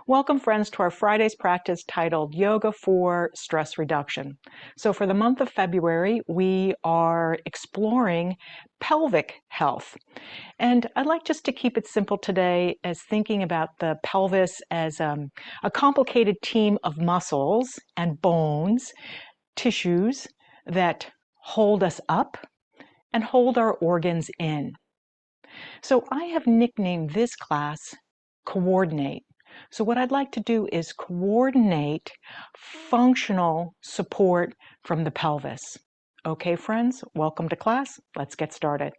Welcome, friends, to our Friday's practice titled Yoga for Stress Reduction. So for the month of February, we are exploring pelvic health. And I'd like just to keep it simple today as thinking about the pelvis as a complicated team of muscles and bones, tissues that hold us up and hold our organs in. So I have nicknamed this class Coordinate. So what I'd like to do is coordinate functional support from the pelvis. Okay, friends, welcome to class. Let's get started.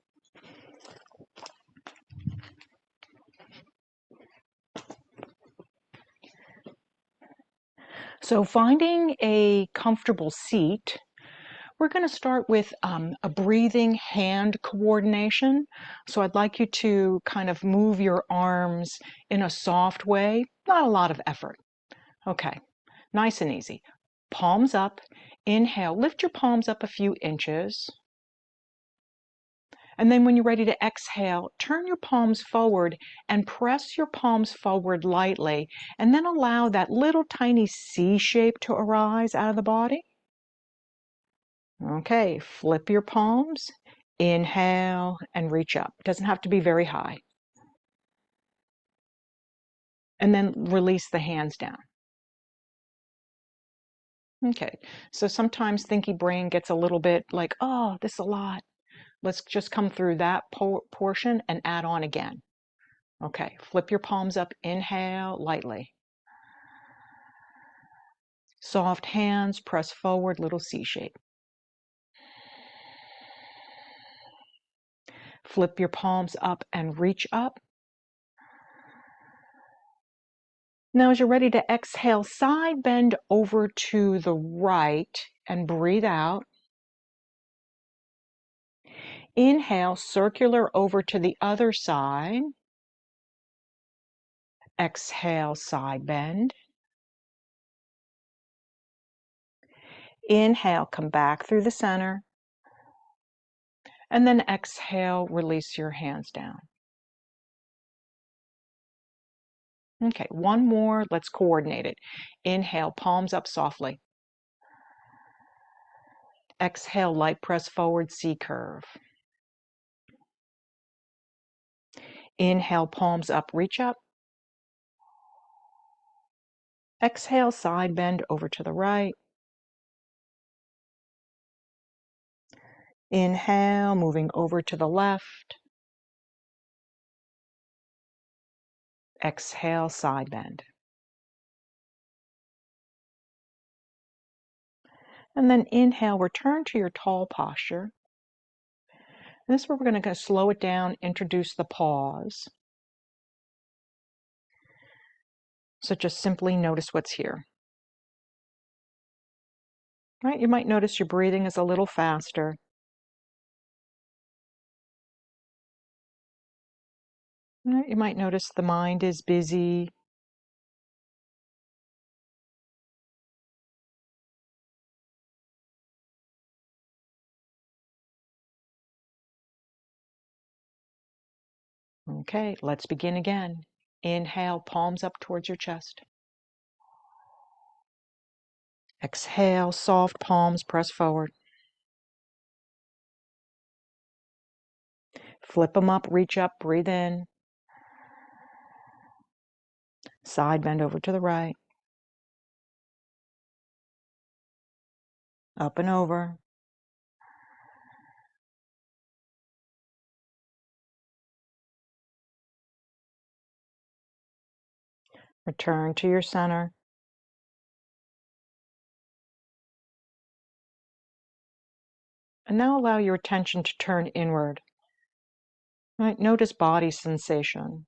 So finding a comfortable seat, we're going to start with a breathing hand coordination. So I'd like you to kind of move your arms in a soft way, not a lot of effort. Okay, nice and easy. Palms up, inhale, lift your palms up a few inches. And then when you're ready to exhale, turn your palms forward and press your palms forward lightly, and then allow that little tiny C shape to arise out of the body. Okay, flip your palms, inhale, and reach up. It doesn't have to be very high. And then release the hands down. Okay, so sometimes thinky brain gets a little bit like, oh, this is a lot. Let's just come through that portion and add on again. Okay, flip your palms up, inhale lightly. Soft hands, press forward, little C shape. Flip your palms up and reach up. Now, as you're ready to exhale, side bend over to the right and breathe out. Inhale, circular over to the other side. Exhale, side bend. Inhale, come back through the center. And then exhale, release your hands down. Okay, one more. Let's coordinate it. Inhale, palms up softly. Exhale, light press forward, C curve. Inhale, palms up, reach up. Exhale, side bend over to the right. Inhale, moving over to the left. Exhale, side bend. And then inhale, return to your tall posture. And this is where we're going to slow it down, introduce the pause. So just simply notice what's here. Right? You might notice your breathing is a little faster. Right? You might notice the mind is busy. Okay, let's begin again. Inhale, palms up towards your chest. Exhale, soft palms press forward. Flip them up, reach up, breathe in. Side bend over to the right. Up and over. Return to your center. And now allow your attention to turn inward. Right? Notice body sensation.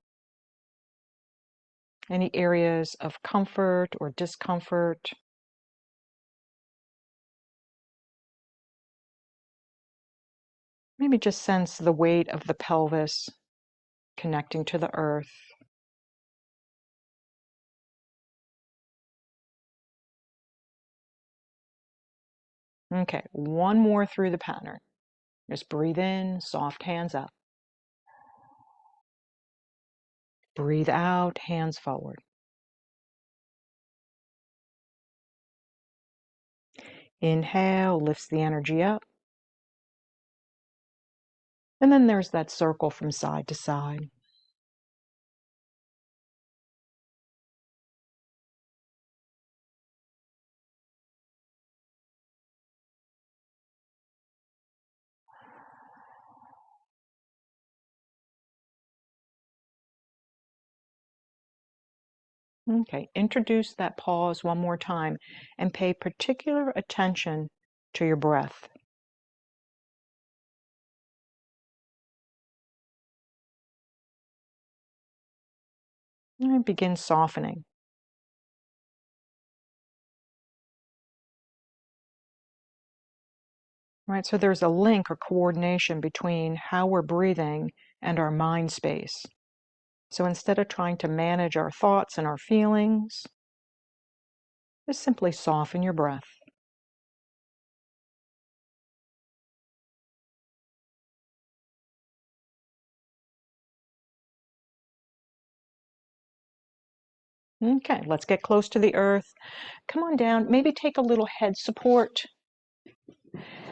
Any areas of comfort or discomfort. Maybe just sense the weight of the pelvis connecting to the earth. Okay, one more through the pattern. Just breathe in, soft hands up. Breathe out, hands forward. Inhale lifts the energy up. And then there's that circle from side to side. Okay, introduce that pause one more time and pay particular attention to your breath. And begin softening. Right, so there's a link or coordination between how we're breathing and our mind space. So instead of trying to manage our thoughts and our feelings, just simply soften your breath. Okay, let's get close to the earth. Come on down, maybe take a little head support,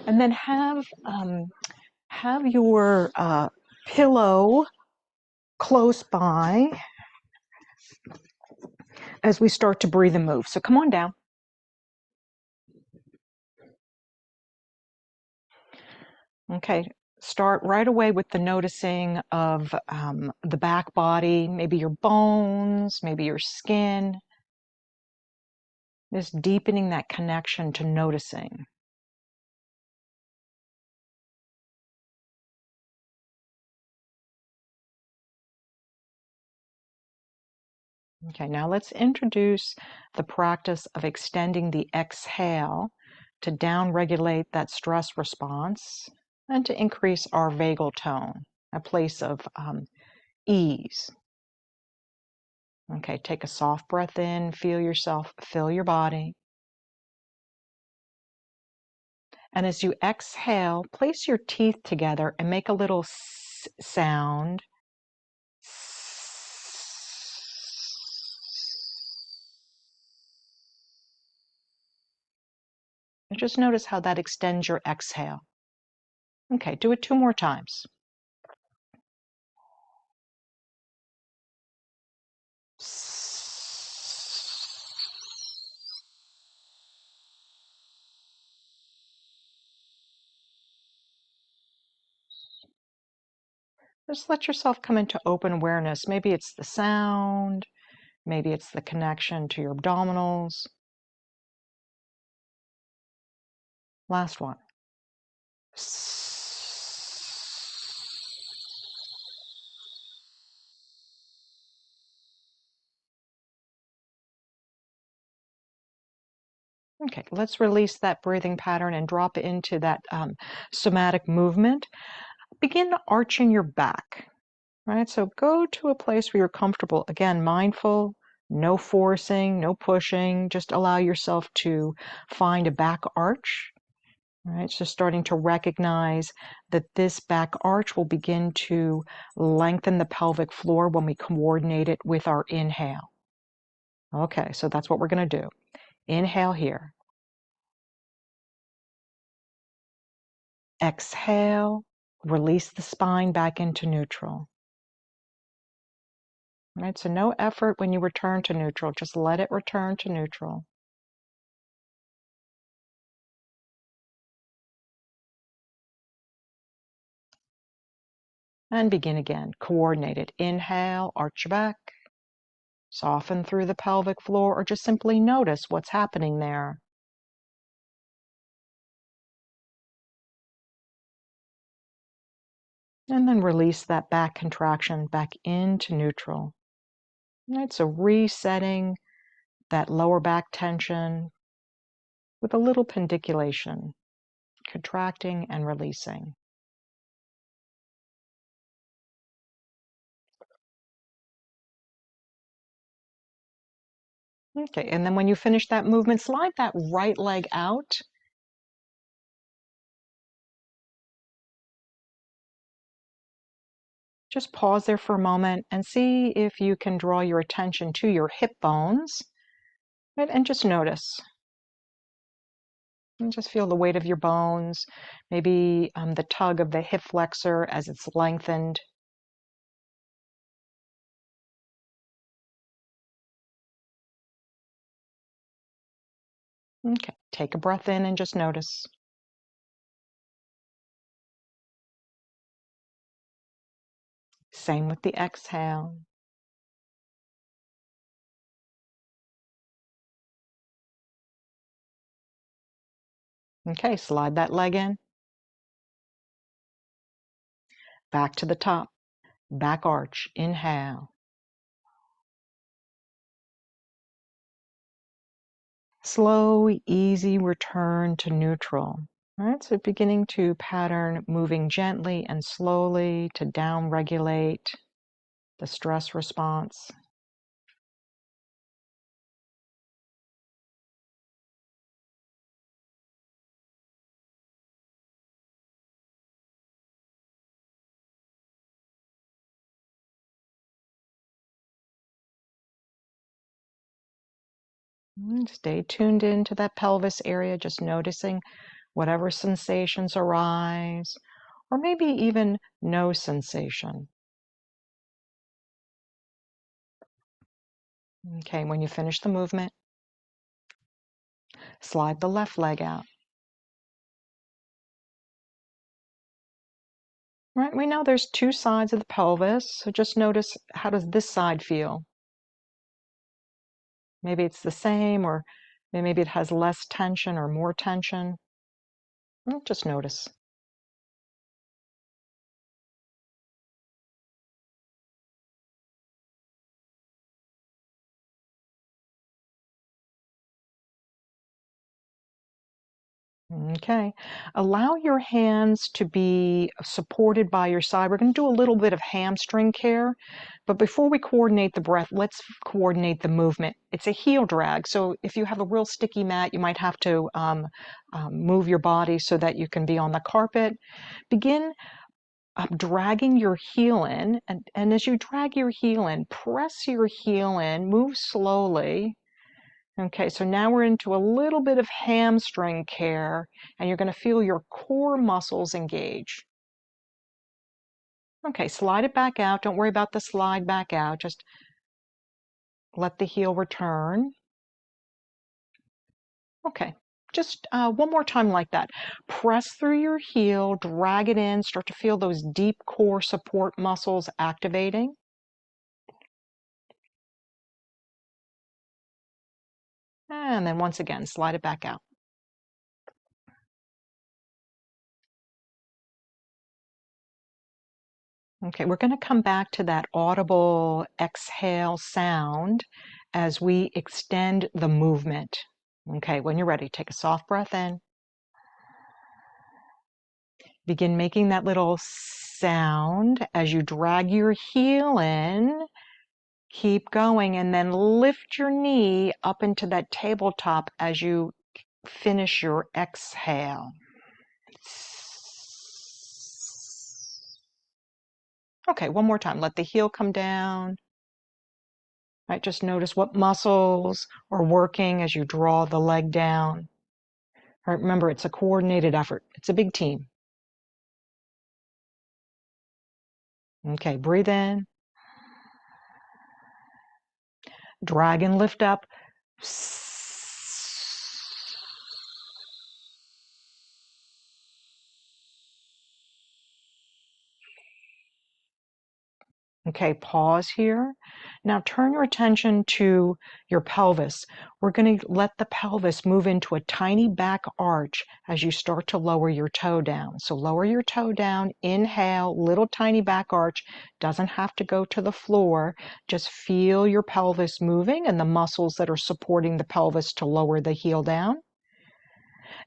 and then have your pillow close by as we start to breathe and move. So come on down. Okay, start right away with the noticing of the back body, maybe your bones, maybe your skin. Just deepening that connection to noticing. Okay, now let's introduce the practice of extending the exhale to down-regulate that stress response and to increase our vagal tone, a place of ease. Okay, take a soft breath in, feel yourself, fill your body. And as you exhale, place your teeth together and make a little sound. And just notice how that extends your exhale. Okay, do it 2 more times. Just let yourself come into open awareness. Maybe it's the sound, maybe it's the connection to your abdominals. Last one. Okay, let's release that breathing pattern and drop it into that somatic movement. Begin arching your back, right? So go to a place where you're comfortable. Again, mindful, no forcing, no pushing. Just allow yourself to find a back arch. Right, so starting to recognize that this back arch will begin to lengthen the pelvic floor when we coordinate it with our inhale. Okay, so that's what we're going to do. Inhale here. Exhale, release the spine back into neutral. Right, so no effort when you return to neutral, just let it return to neutral. And begin again. Coordinate it. Inhale, arch your back. Soften through the pelvic floor or just simply notice what's happening there. And then release that back contraction back into neutral. Right, so resetting that lower back tension with a little pendiculation, contracting and releasing. Okay, and then when you finish that movement, slide that right leg out. Just pause there for a moment and see if you can draw your attention to your hip bones, right? And just notice. And just feel the weight of your bones, maybe the tug of the hip flexor as it's lengthened. Okay, take a breath in and just notice. Same with the exhale. Okay, slide that leg in. Back to the top. Back arch. Inhale. Slow, easy return to neutral. All right, so beginning to pattern moving gently and slowly to down regulate the stress response. Stay tuned into that pelvis area, just noticing whatever sensations arise, or maybe even no sensation. Okay, when you finish the movement, slide the left leg out. Right, we know there's two sides of the pelvis, so just notice, how does this side feel? Maybe it's the same, or maybe it has less tension or more tension. Just notice. Okay. Allow your hands to be supported by your side. We're going to do a little bit of hamstring care, but before we coordinate the breath, let's coordinate the movement. It's a heel drag, so if you have a real sticky mat, you might have to move your body so that you can be on the carpet. Begin dragging your heel in, and as you drag your heel in, press your heel in, move slowly. Okay, so now we're into a little bit of hamstring care, and you're going to feel your core muscles engage. Okay, slide it back out. Don't worry about the slide back out. Just let the heel return. Okay, just one more time like that. Press through your heel, drag it in, start to feel those deep core support muscles activating. And then once again, slide it back out. Okay, we're going to come back to that audible exhale sound as we extend the movement. Okay, when you're ready, take a soft breath in. Begin making that little sound as you drag your heel in. Keep going, and then lift your knee up into that tabletop as you finish your exhale. Okay, one more time. Let the heel come down. Right, just notice what muscles are working as you draw the leg down. All right, remember, it's a coordinated effort. It's a big team. Okay, breathe in. Drag and lift up. Okay, pause here. Now turn your attention to your pelvis. We're going to let the pelvis move into a tiny back arch as you start to lower your toe down. So lower your toe down, inhale, little tiny back arch. Doesn't have to go to the floor. Just feel your pelvis moving and the muscles that are supporting the pelvis to lower the heel down.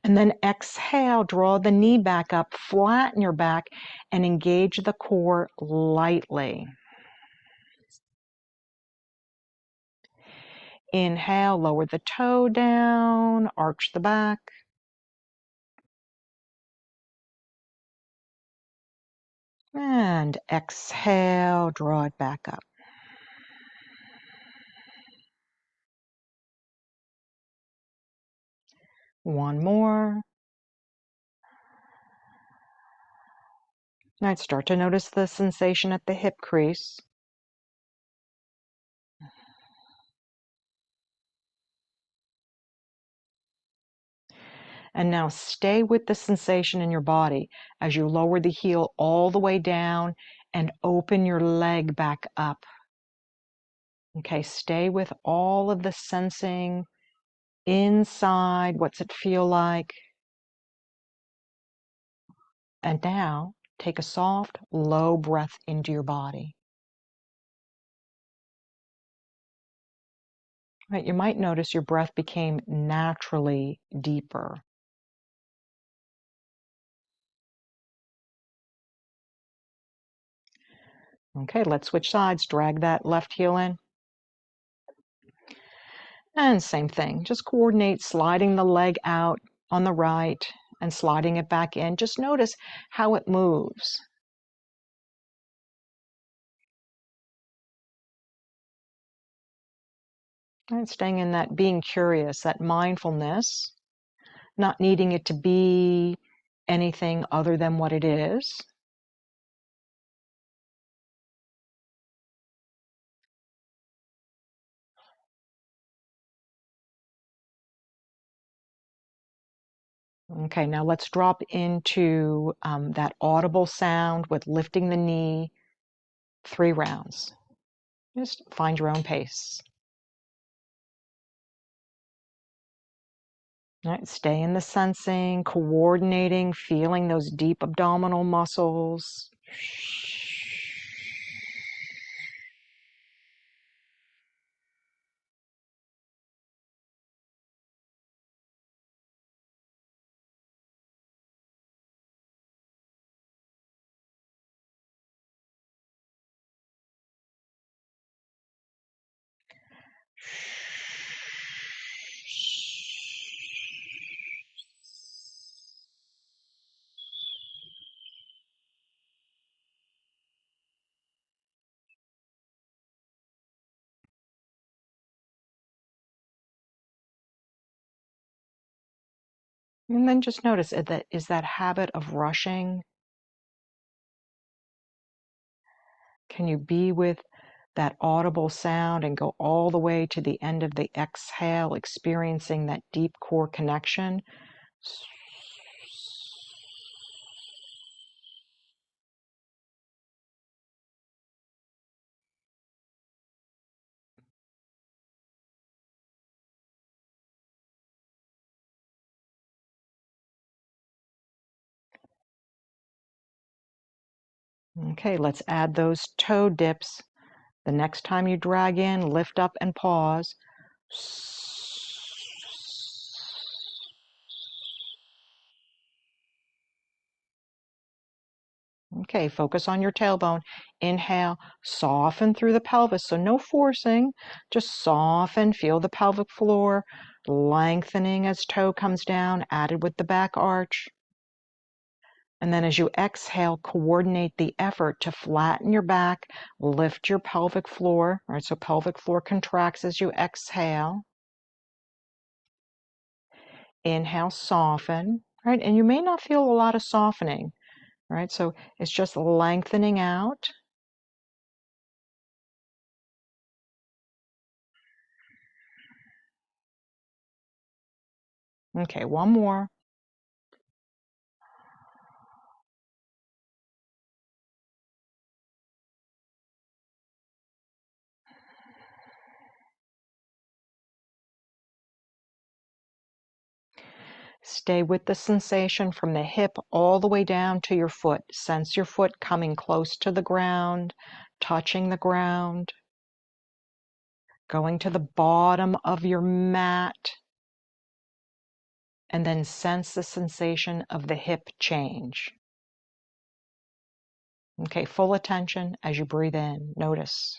And then exhale, draw the knee back up, flatten your back, and engage the core lightly. Inhale, lower the toe down, arch the back. And exhale, draw it back up. One more. Now start to notice the sensation at the hip crease. And now stay with the sensation in your body as you lower the heel all the way down and open your leg back up. Okay, stay with all of the sensing inside. What's it feel like? And now take a soft, low breath into your body. Right, you might notice your breath became naturally deeper. Okay, let's switch sides. Drag that left heel in. And same thing, just coordinate sliding the leg out on the right and sliding it back in. Just notice how it moves. And staying in that being curious, that mindfulness, not needing it to be anything other than what it is. Okay, now let's drop into that audible sound with lifting the knee 3 rounds. Just find your own pace. All right, stay in the sensing, coordinating, feeling those deep abdominal muscles. And then just notice is that habit of rushing. Can you be with that audible sound and go all the way to the end of the exhale, experiencing that deep core connection? Okay, let's add those toe dips. The next time you drag in, lift up and pause. Okay, focus on your tailbone. Inhale, soften through the pelvis. So no forcing, just soften. Feel the pelvic floor lengthening as toe comes down, added with the back arch. And then as you exhale, coordinate the effort to flatten your back, lift your pelvic floor. All right, so pelvic floor contracts as you exhale. Inhale, soften. Right, and you may not feel a lot of softening. Right, so it's just lengthening out. Okay, one more. Stay with the sensation from the hip all the way down to your foot. Sense your foot coming close to the ground, touching the ground, going to the bottom of your mat, and then sense the sensation of the hip change. Okay, full attention as you breathe in. Notice.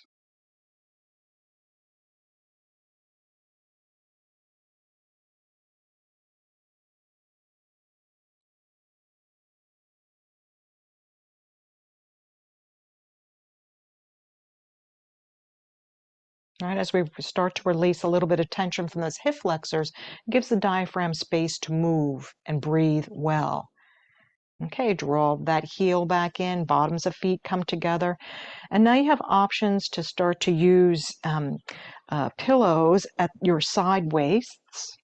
Right, as we start to release a little bit of tension from those hip flexors, it gives the diaphragm space to move and breathe well. Okay, draw that heel back in, bottoms of feet come together. And now you have options to start to use pillows at your side waists.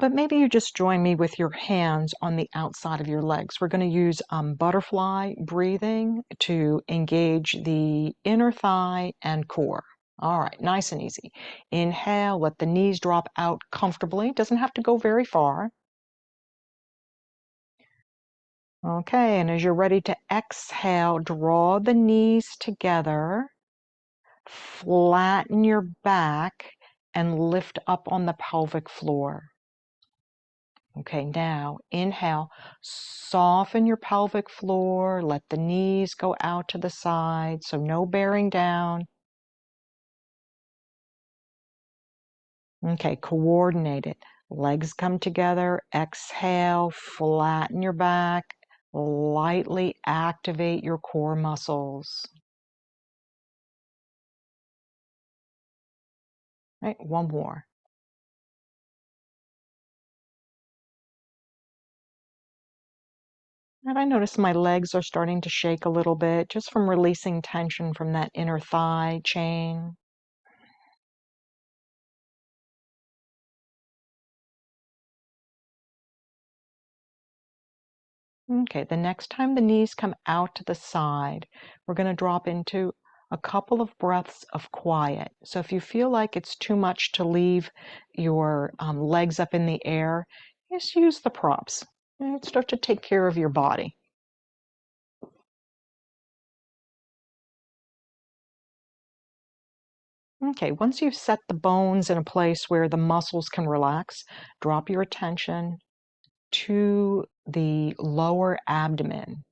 But maybe you just join me with your hands on the outside of your legs. We're going to use butterfly breathing to engage the inner thigh and core. All right, nice and easy. Inhale, let the knees drop out comfortably. Doesn't have to go very far. Okay, and as you're ready to exhale, draw the knees together, flatten your back, and lift up on the pelvic floor. Okay, now inhale, soften your pelvic floor, let the knees go out to the side, so no bearing down. Okay, coordinate it. Legs come together, exhale, flatten your back, lightly activate your core muscles. Right, one more. And I notice my legs are starting to shake a little bit just from releasing tension from that inner thigh chain. Okay, the next time the knees come out to the side, we're going to drop into a couple of breaths of quiet. So if you feel like it's too much to leave your legs up in the air, just use the props and start to take care of your body. Okay, once you've set the bones in a place where the muscles can relax, drop your attention to the lower abdomen.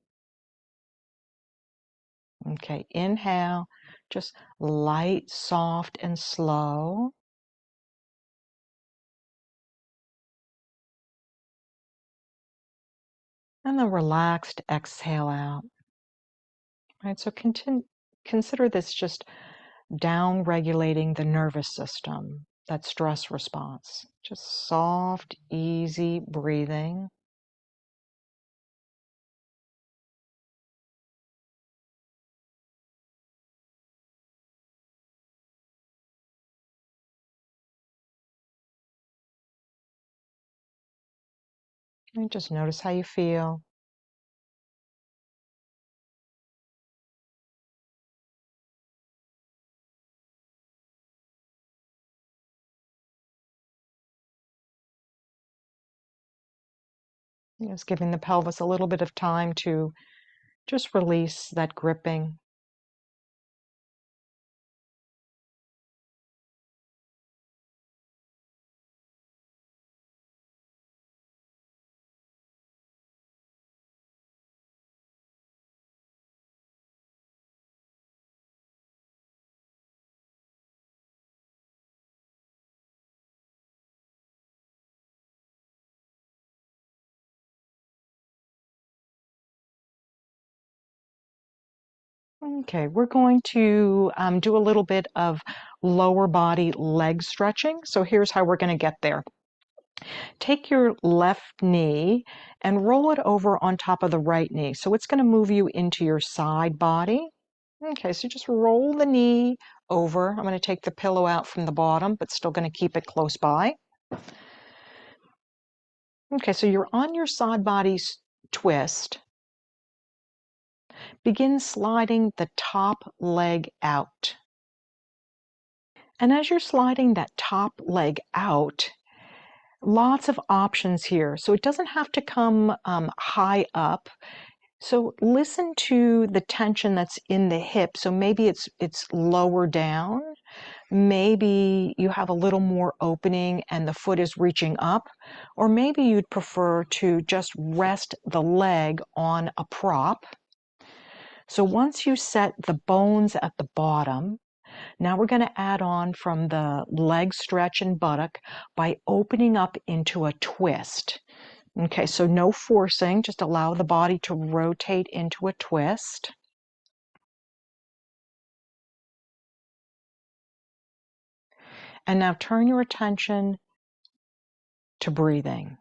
Okay, inhale, just light, soft, and slow. And then relaxed exhale out. Right, so consider this just down regulating the nervous system, that stress response. Just soft, easy breathing. And just notice how you feel. Just giving the pelvis a little bit of time to just release that gripping. Okay, we're going to do a little bit of lower body leg stretching. So here's how we're going to get there. Take your left knee and roll it over on top of the right knee. So it's going to move you into your side body. Okay, so just roll the knee over. I'm going to take the pillow out from the bottom, but still going to keep it close by. Okay, so you're on your side body twist. Begin sliding the top leg out. And as you're sliding that top leg out, lots of options here. So it doesn't have to come high up. So listen to the tension that's in the hip. So maybe it's lower down. Maybe you have a little more opening and the foot is reaching up. Or maybe you'd prefer to just rest the leg on a prop. So once you set the bones at the bottom, now we're going to add on from the leg stretch and buttock by opening up into a twist. Okay, so no forcing, just allow the body to rotate into a twist. And now turn your attention to breathing.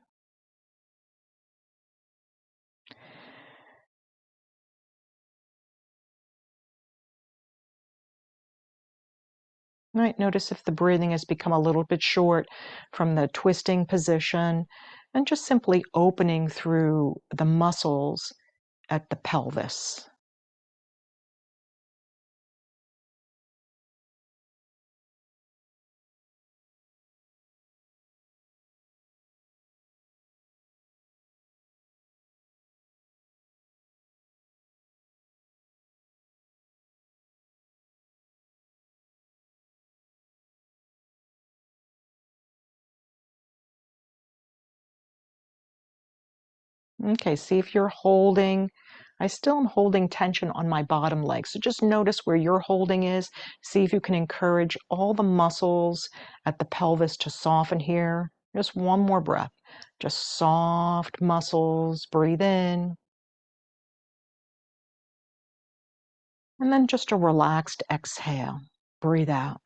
Right, notice if the breathing has become a little bit short from the twisting position and just simply opening through the muscles at the pelvis. Okay, see if you're holding. I still am holding tension on my bottom leg. So just notice where your holding is. See if you can encourage all the muscles at the pelvis to soften here. Just one more breath. Just soft muscles. Breathe in. And then just a relaxed exhale. Breathe out.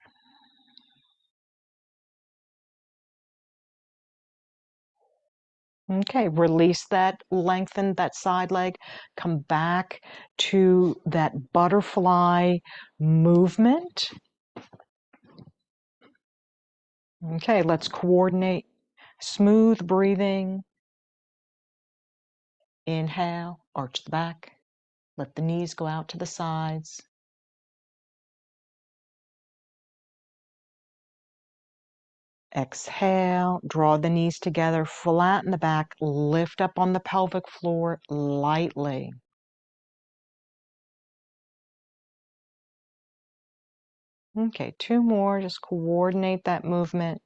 Okay, release that, lengthen that side leg, come back to that butterfly movement. Okay, let's coordinate. Smooth breathing. Inhale, arch the back. Let the knees go out to the sides. Exhale, draw the knees together, flatten the back, lift up on the pelvic floor lightly. Okay, two more, just coordinate that movement.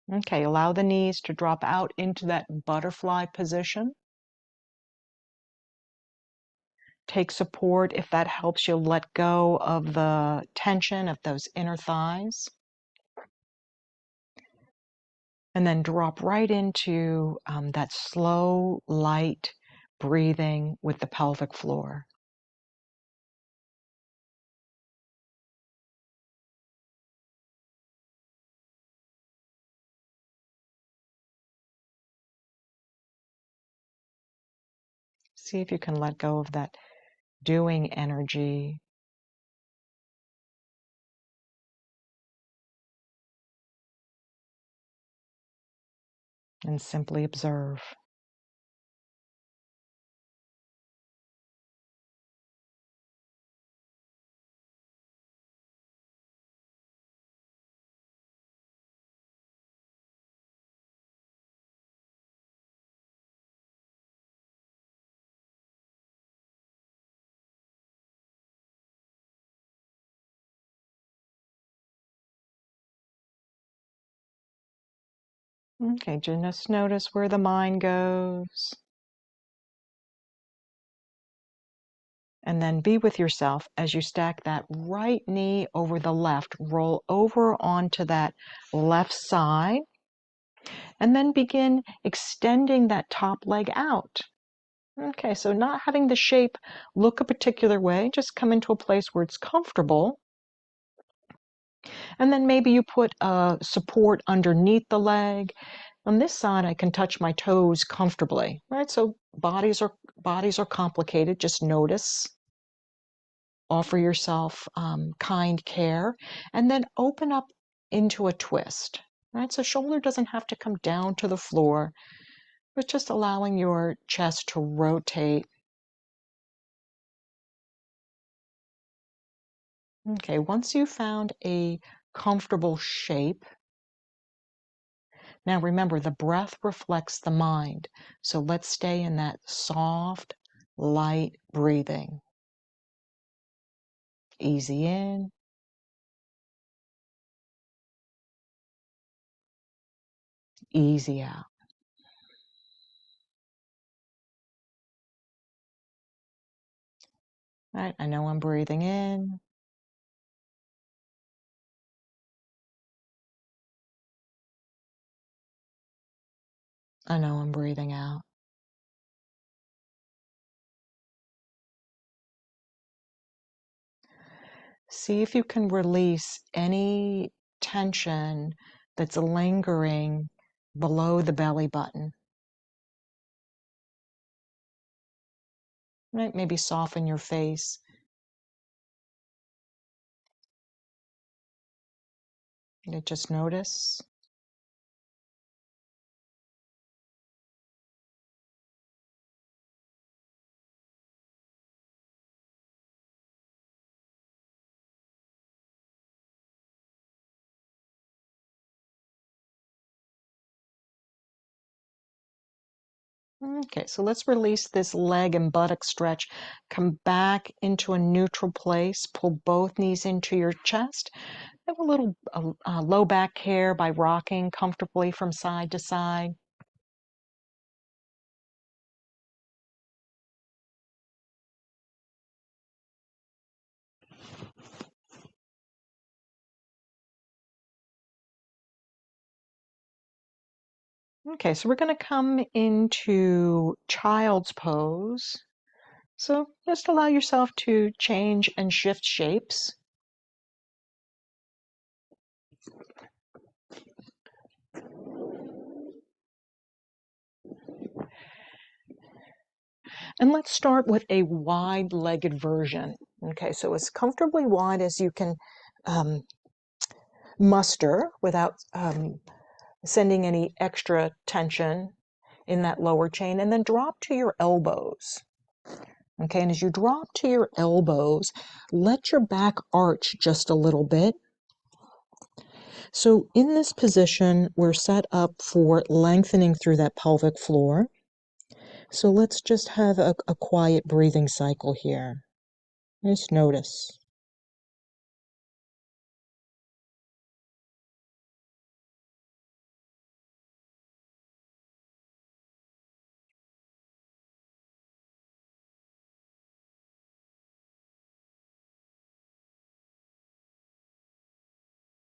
Okay, allow the knees to drop out into that butterfly position. Take support if that helps you let go of the tension of those inner thighs. And then drop right into that slow, light breathing with the pelvic floor. See if you can let go of that doing energy and simply observe. Okay, just notice where the mind goes. And then be with yourself as you stack that right knee over the left. Roll over onto that left side. And then begin extending that top leg out. Okay, so not having the shape look a particular way, just come into a place where it's comfortable. And then maybe you put a support underneath the leg. On this side, I can touch my toes comfortably, right? So bodies are complicated. Just notice. Offer yourself kind care, and then open up into a twist, right? So shoulder doesn't have to come down to the floor, but just allowing your chest to rotate. Okay, once you've found a comfortable shape, now remember the breath reflects the mind. So let's stay in that soft, light breathing. Easy in, Easy out. All right, I know I'm breathing in. I know I'm breathing out. See if you can release any tension that's lingering below the belly button. Right? Maybe soften your face. Just notice. Okay, so let's release this leg and buttock stretch. Come back into a neutral place. Pull both knees into your chest. Have a little low back care by rocking comfortably from side to side. Okay, so we're going to come into child's pose. So just allow yourself to change and shift shapes. And let's start with a wide-legged version. Okay, so as comfortably wide as you can muster without sending any extra tension in that lower chain, and then drop to your elbows. Okay, and as you drop to your elbows, let your back arch just a little bit. So in this position, we're set up for lengthening through that pelvic floor. So let's just have a quiet breathing cycle here. Just notice.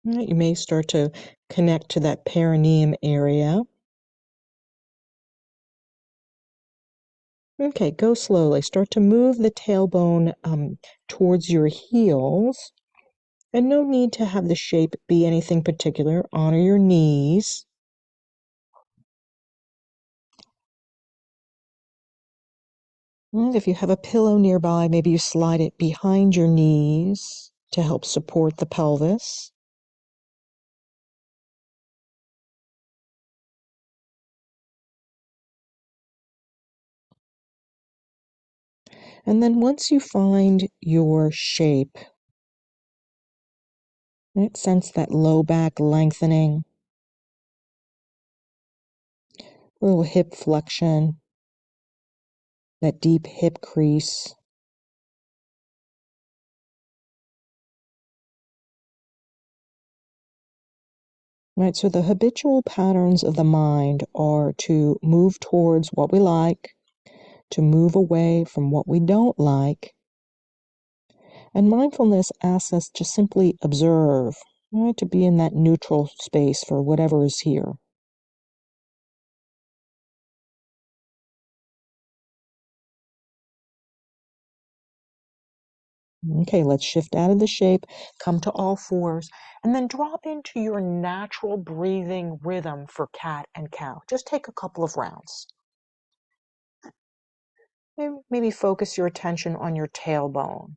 You may start to connect to that perineum area. Okay, go slowly. Start to move the tailbone towards your heels. And no need to have the shape be anything particular. Honor your knees. And if you have a pillow nearby, maybe you slide it behind your knees to help support the pelvis. And then once you find your shape, right, sense that low back lengthening, a little hip flexion, that deep hip crease. Right, so the habitual patterns of the mind are to move towards what we like, to move away from what we don't like. And mindfulness asks us to simply observe, right, to be in that neutral space for whatever is here. Okay, let's shift out of the shape, come to all fours, and then drop into your natural breathing rhythm for cat and cow. Just take a couple of rounds. Maybe focus your attention on your tailbone.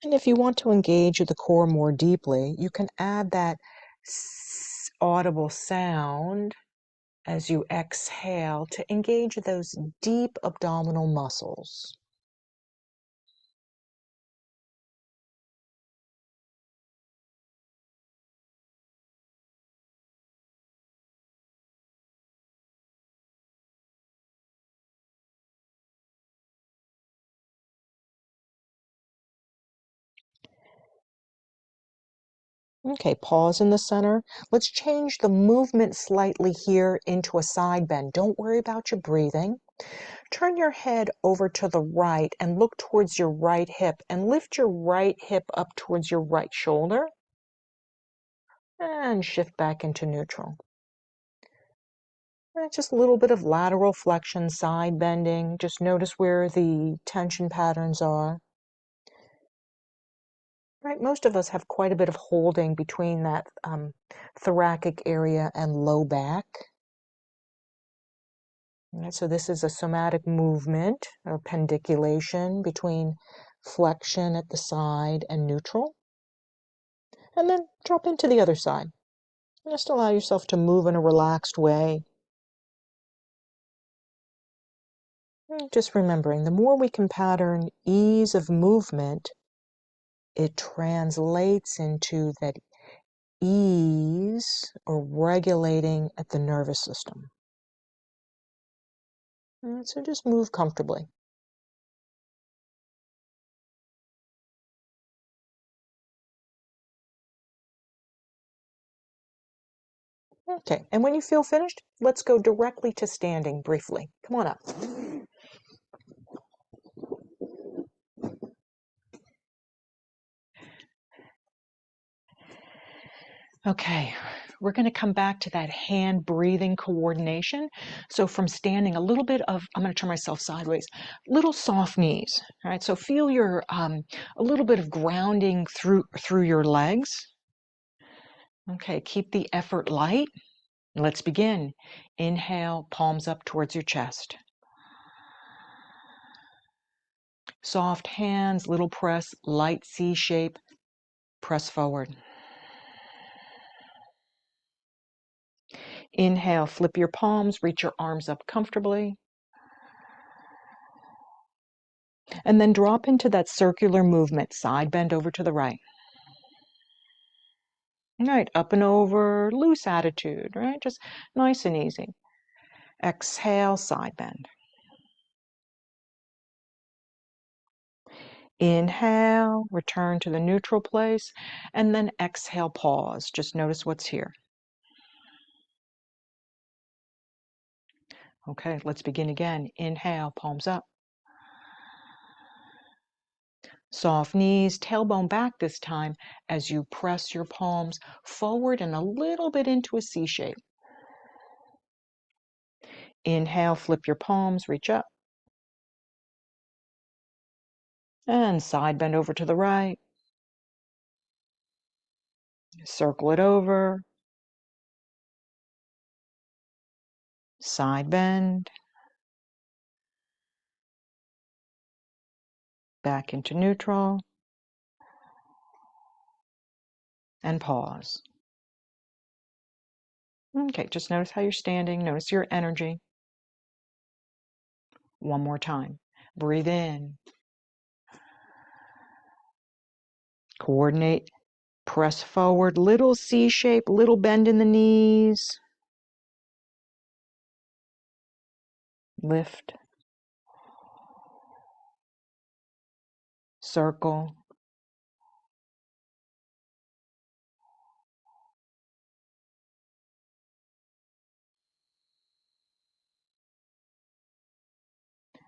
And if you want to engage the core more deeply, you can add that audible sound as you exhale to engage those deep abdominal muscles. Okay, pause in the center. Let's change the movement slightly here into a side bend. Don't worry about your breathing. Turn your head over to the right and look towards your right hip and lift your right hip up towards your right shoulder and shift back into neutral. Just a little bit of lateral flexion, side bending. Just notice where the tension patterns are. Right, most of us have quite a bit of holding between that thoracic area and low back. Right, so this is a somatic movement or pendiculation between flexion at the side and neutral. And then drop into the other side. Just allow yourself to move in a relaxed way. Just remembering, the more we can pattern ease of movement, it translates into that ease or regulating at the nervous system. So just move comfortably. Okay, and when you feel finished, let's go directly to standing briefly. Come on up. Okay, we're going to come back to that hand breathing coordination. So from standing, a little bit of, I'm going to turn myself sideways, little soft knees. All right, so feel your a little bit of grounding through your legs. Okay, keep the effort light. Let's begin. Inhale, palms up towards your chest. Soft hands, little press, light C shape, press forward. Inhale, flip your palms, reach your arms up comfortably. And then drop into that circular movement, side bend over to the right. All right, up and over, loose attitude, right? Just nice and easy. Exhale, side bend. Inhale, return to the neutral place, and then exhale, pause. Just notice what's here. Okay, let's begin again. Inhale, palms up. Soft knees, tailbone back this time as you press your palms forward and a little bit into a C shape. Inhale, flip your palms, reach up. And side bend over to the right. Circle it over. Side bend. Back into neutral. And pause. Okay, just notice how you're standing. Notice your energy. One more time. Breathe in. Coordinate. Press forward. Little C shape, little bend in the knees. Lift. Circle.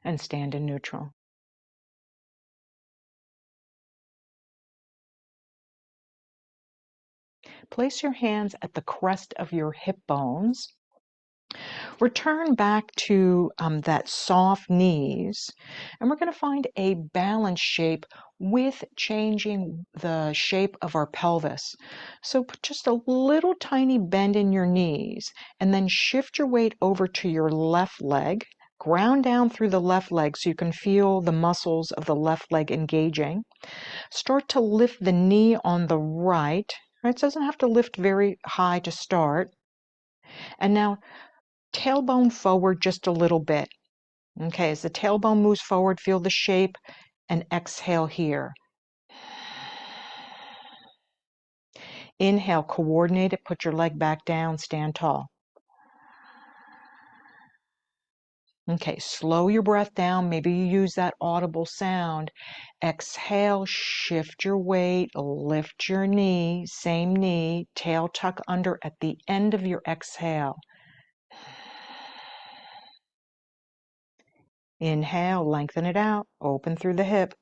And stand in neutral. Place your hands at the crest of your hip bones. Return back to that soft knees, and we're going to find a balance shape with changing the shape of our pelvis. So put just a little tiny bend in your knees, and then shift your weight over to your left leg. Ground down through the left leg so you can feel the muscles of the left leg engaging. Start to lift the knee on the right. It doesn't have to lift very high to start. And now tailbone forward just a little bit. Okay, as the tailbone moves forward, feel the shape and exhale here. Inhale, coordinate it, put your leg back down, stand tall. Okay, slow your breath down. Maybe you use that audible sound. Exhale, shift your weight, lift your knee, same knee, tail tuck under at the end of your exhale. Inhale, lengthen it out, open through the hip.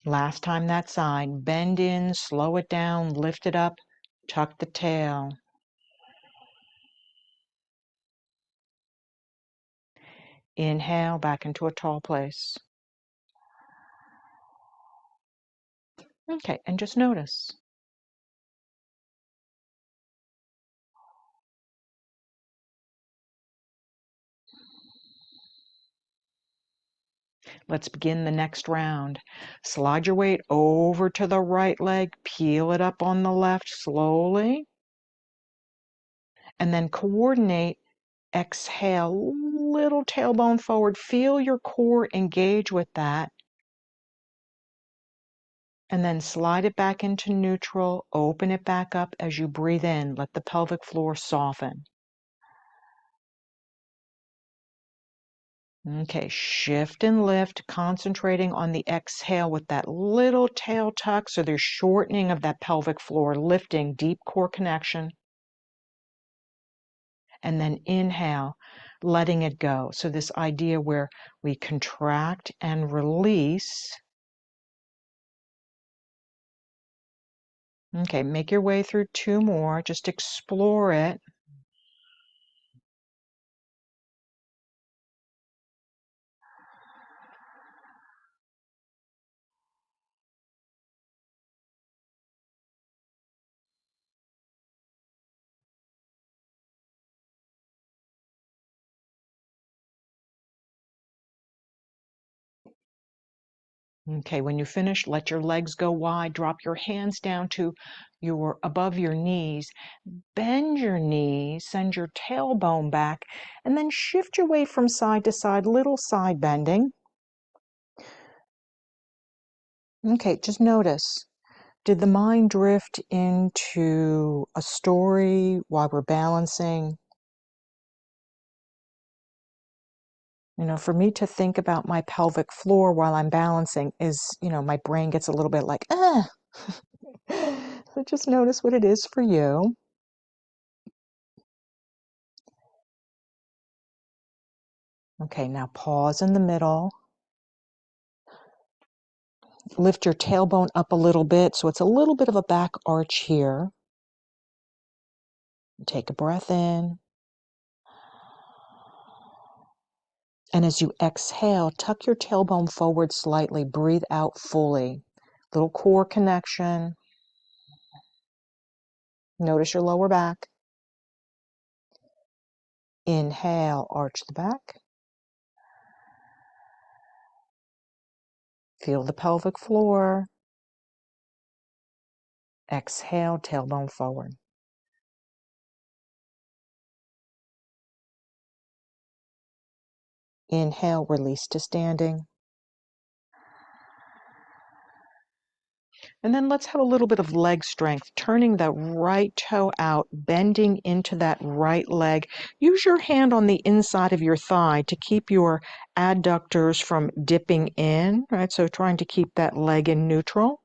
Last time that side, bend in, slow it down, lift it up, tuck the tail. Inhale, back into a tall place. Okay, and just notice. Let's begin the next round. Slide your weight over to the right leg, peel it up on the left slowly, and then coordinate. Exhale, little tailbone forward. Feel your core engage with that. And then slide it back into neutral. Open it back up as you breathe in. Let the pelvic floor soften. Okay, shift and lift, concentrating on the exhale with that little tail tuck. So there's shortening of that pelvic floor, lifting, deep core connection. And then inhale, letting it go. So this idea where we contract and release. Okay, make your way through two more. Just explore it. Okay, when you finish, let your legs go wide. Drop your hands down to above your knees. Bend your knees, send your tailbone back, and then shift your weight from side to side, little side bending. Okay, just notice. Did the mind drift into a story while we're balancing? You know, for me to think about my pelvic floor while I'm balancing is, my brain gets a little bit like, ah. So just notice what it is for you. Okay, now pause in the middle. Lift your tailbone up a little bit so it's a little bit of a back arch here. Take a breath in. And as you exhale, tuck your tailbone forward slightly. Breathe out fully. Little core connection. Notice your lower back. Inhale, arch the back. Feel the pelvic floor. Exhale, tailbone forward. Inhale, release to standing. And then let's have a little bit of leg strength, turning the right toe out, bending into that right leg. Use your hand on the inside of your thigh to keep your adductors from dipping in, right? So trying to keep that leg in neutral.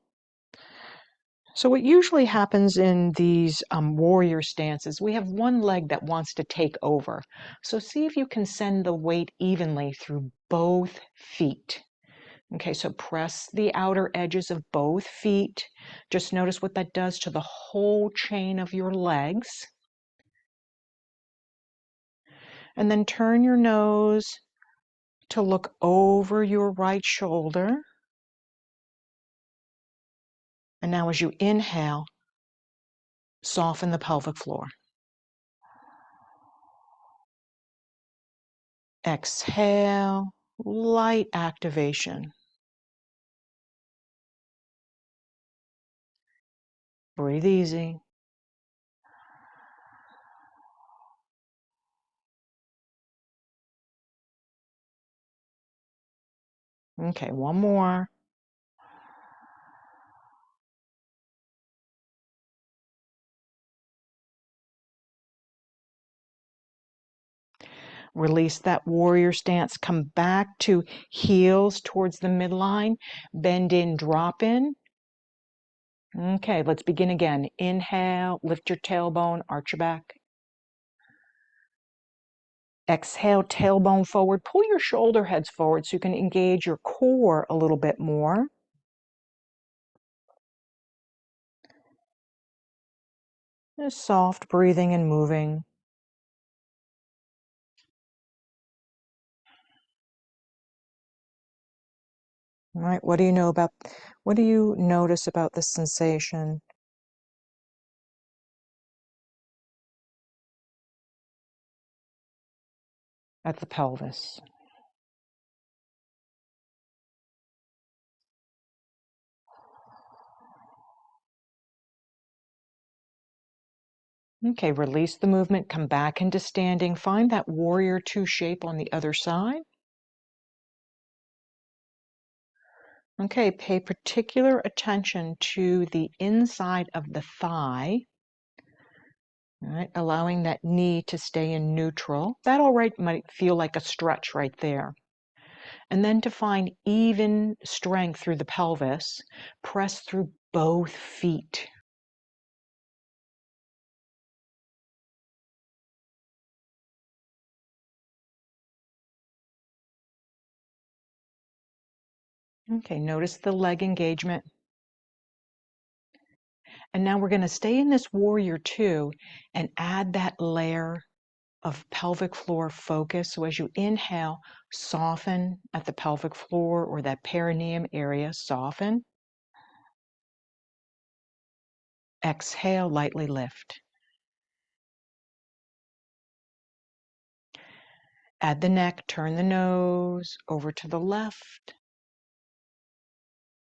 So what usually happens in these warrior stances, we have one leg that wants to take over. So see if you can send the weight evenly through both feet. Okay, so press the outer edges of both feet. Just notice what that does to the whole chain of your legs. And then turn your nose to look over your right shoulder. And now as you inhale, soften the pelvic floor. Exhale, light activation. Breathe easy. Okay, one more. Release that warrior stance. Come back to heels towards the midline. Bend in, drop in. Okay, let's begin again. Inhale, lift your tailbone, arch your back. Exhale, tailbone forward. Pull your shoulder heads forward so you can engage your core a little bit more. Just soft breathing and moving. All right, what do you notice about this sensation? At the pelvis. Okay, release the movement, come back into standing. Find that warrior two shape on the other side. Okay, pay particular attention to the inside of the thigh. All right, allowing that knee to stay in neutral. That might feel like a stretch right there. And then to find even strength through the pelvis, press through both feet. Okay, notice the leg engagement. And now we're going to stay in this warrior two and add that layer of pelvic floor focus. So as you inhale, soften at the pelvic floor or that perineum area, soften. Exhale, lightly lift. Add the neck, turn the nose over to the left.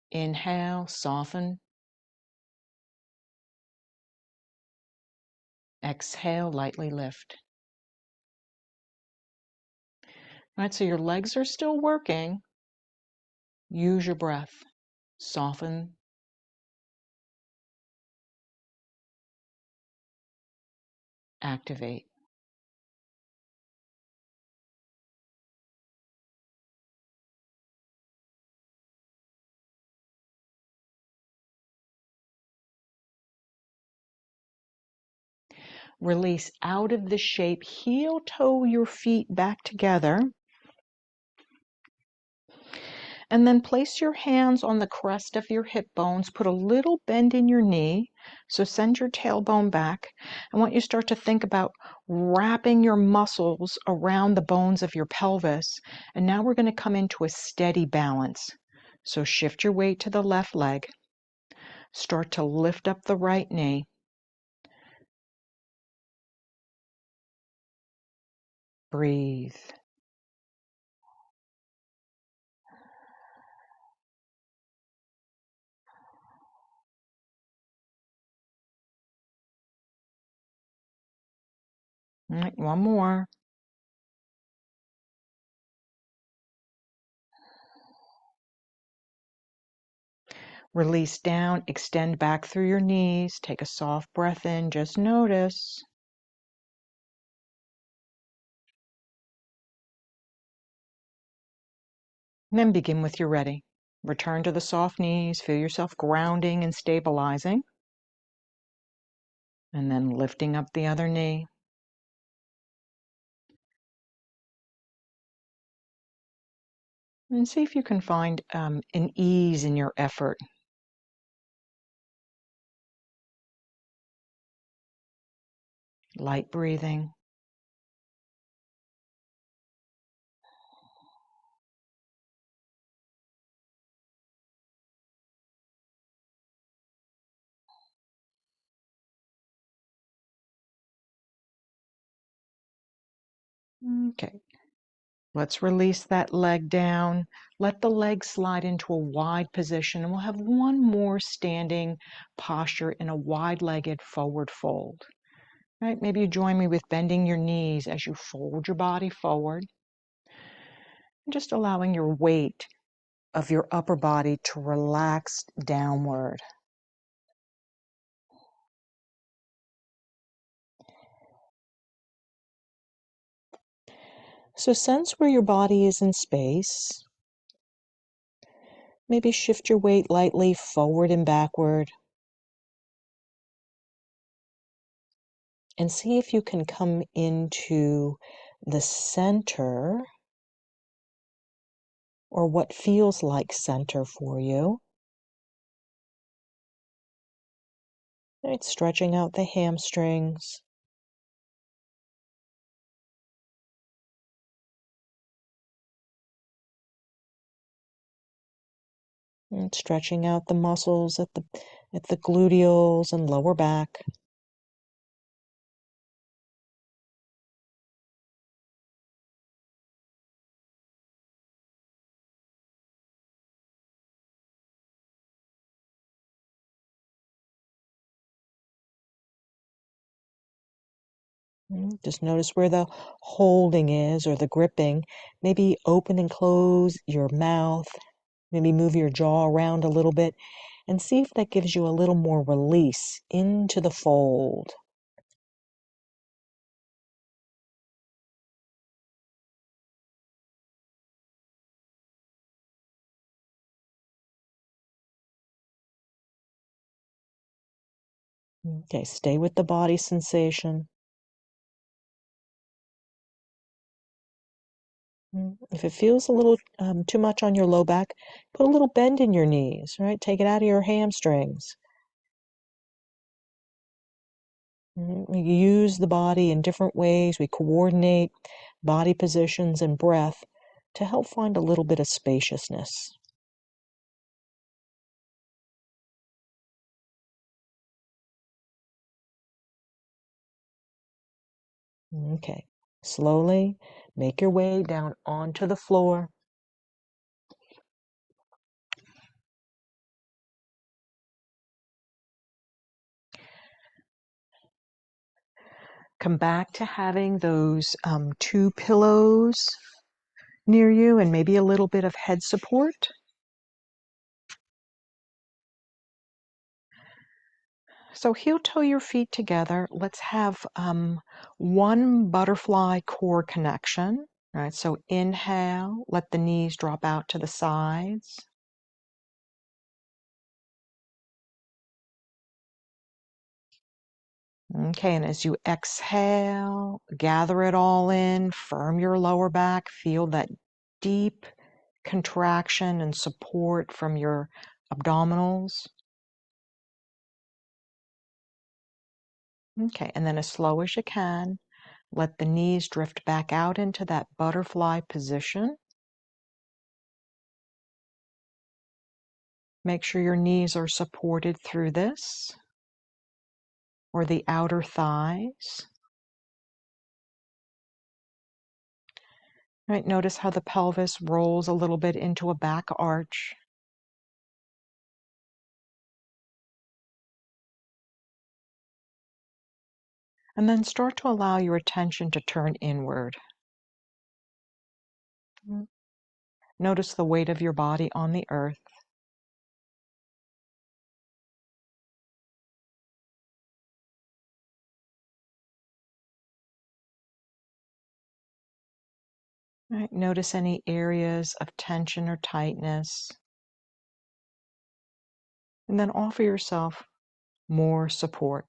Inhale, soften. Exhale, lightly lift. All right, so your legs are still working. Use your breath. Soften. Activate. Release out of the shape. Heel toe your feet back together. And then place your hands on the crest of your hip bones. Put a little bend in your knee. So send your tailbone back. I want you to start to think about wrapping your muscles around the bones of your pelvis. And now we're going to come into a steady balance. So shift your weight to the left leg. Start to lift up the right knee. Breathe. All right, one more. Release down, extend back through your knees. Take a soft breath in, just notice. And then begin with your ready. Return to the soft knees, feel yourself grounding and stabilizing. And then lifting up the other knee. And see if you can find an ease in your effort. Light breathing. Okay. Let's release that leg down. Let the leg slide into a wide position, and we'll have one more standing posture in a wide-legged forward fold. All right, maybe you join me with bending your knees as you fold your body forward, and just allowing your weight of your upper body to relax downward. So sense where your body is in space. Maybe shift your weight lightly forward and backward. And see if you can come into the center, or what feels like center for you. Right, stretching out the hamstrings. And stretching out the muscles at the gluteals and lower back. Just notice where the holding is or the gripping. Maybe open and close your mouth. Maybe move your jaw around a little bit and see if that gives you a little more release into the fold. Okay, stay with the body sensation. If it feels a little too much on your low back, put a little bend in your knees, right? Take it out of your hamstrings. We use the body in different ways. We coordinate body positions and breath to help find a little bit of spaciousness. Okay, slowly make your way down onto the floor. Come back to having those two pillows near you and maybe a little bit of head support. So heel toe your feet together. Let's have one butterfly core connection. Right, so inhale, let the knees drop out to the sides. Okay, and as you exhale, gather it all in, firm your lower back, feel that deep contraction and support from your abdominals. Okay, and then as slow as you can, let the knees drift back out into that butterfly position. Make sure your knees are supported through this, or the outer thighs. Right, notice how the pelvis rolls a little bit into a back arch. And then start to allow your attention to turn inward. Notice the weight of your body on the earth. Right, notice any areas of tension or tightness. And then offer yourself more support.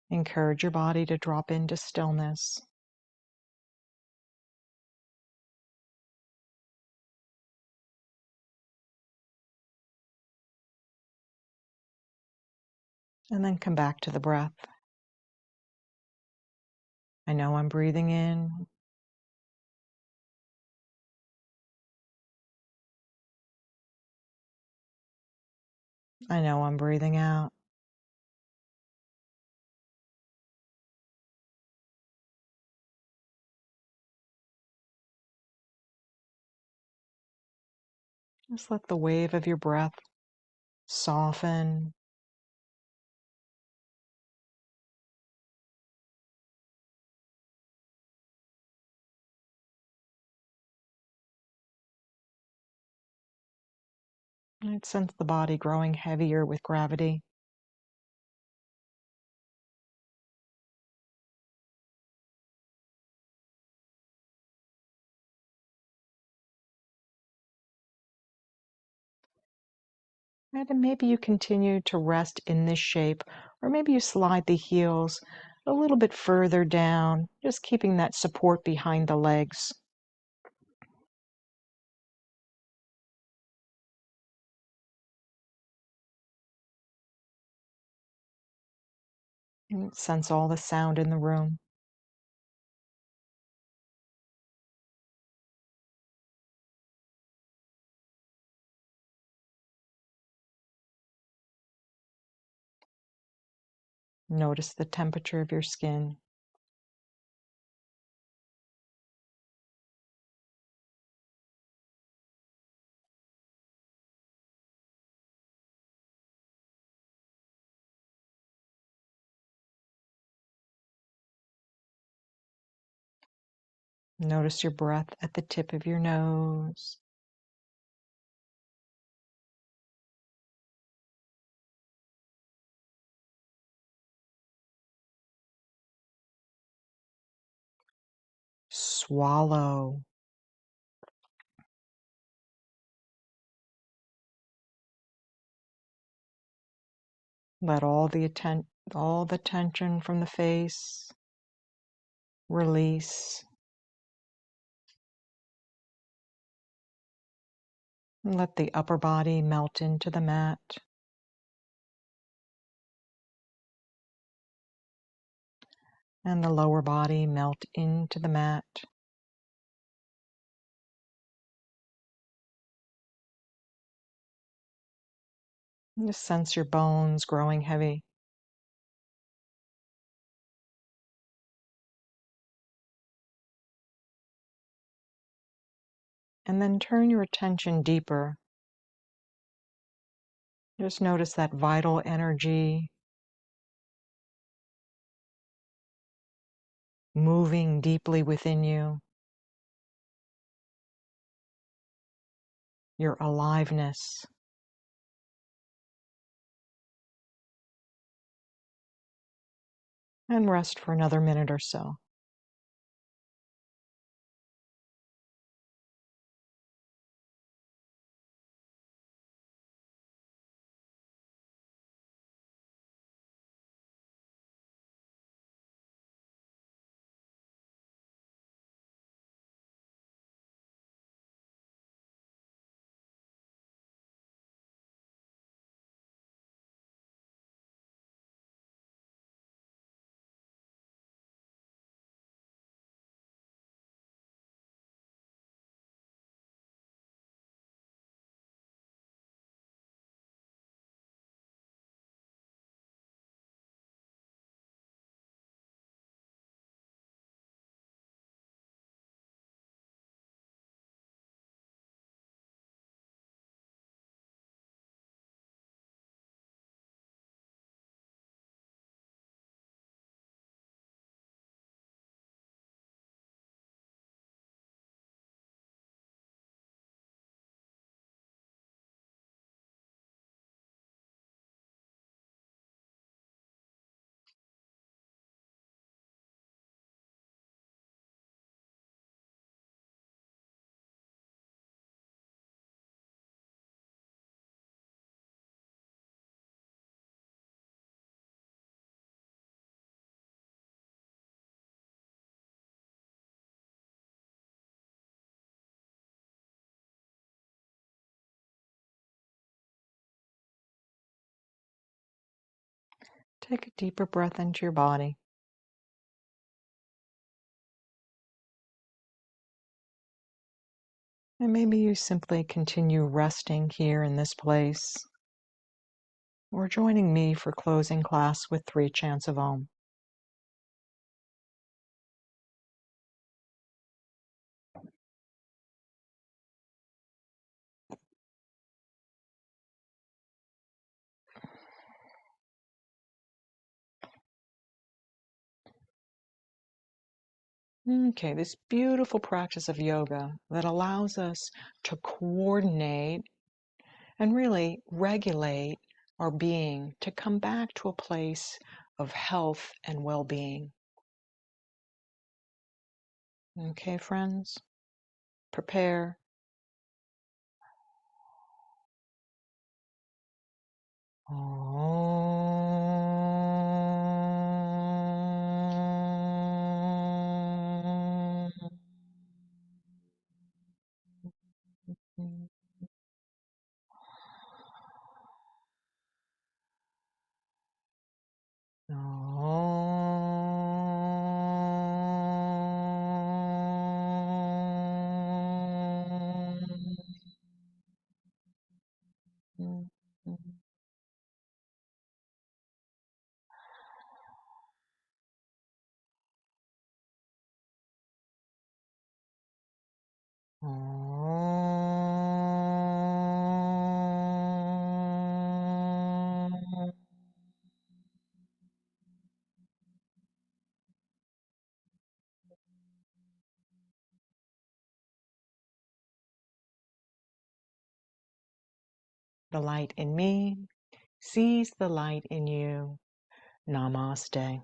Encourage your body to drop into stillness. And then come back to the breath. I know I'm breathing in. I know I'm breathing out. Just let the wave of your breath soften. And sense the body growing heavier with gravity. And then maybe you continue to rest in this shape, or maybe you slide the heels a little bit further down, just keeping that support behind the legs. And sense all the sound in the room. Notice the temperature of your skin. Notice your breath at the tip of your nose. Swallow. Let all the tension from the face release. And let the upper body melt into the mat. And the lower body melt into the mat. And just sense your bones growing heavy. And then turn your attention deeper. Just notice that vital energy moving deeply within you, your aliveness. And rest for another minute or so. Take a deeper breath into your body. And maybe you simply continue resting here in this place, or joining me for closing class with 3 chants of Om. Okay, this beautiful practice of yoga that allows us to coordinate and really regulate our being to come back to a place of health and well-being. Okay, friends, prepare. The light in me sees the light in you. Namaste.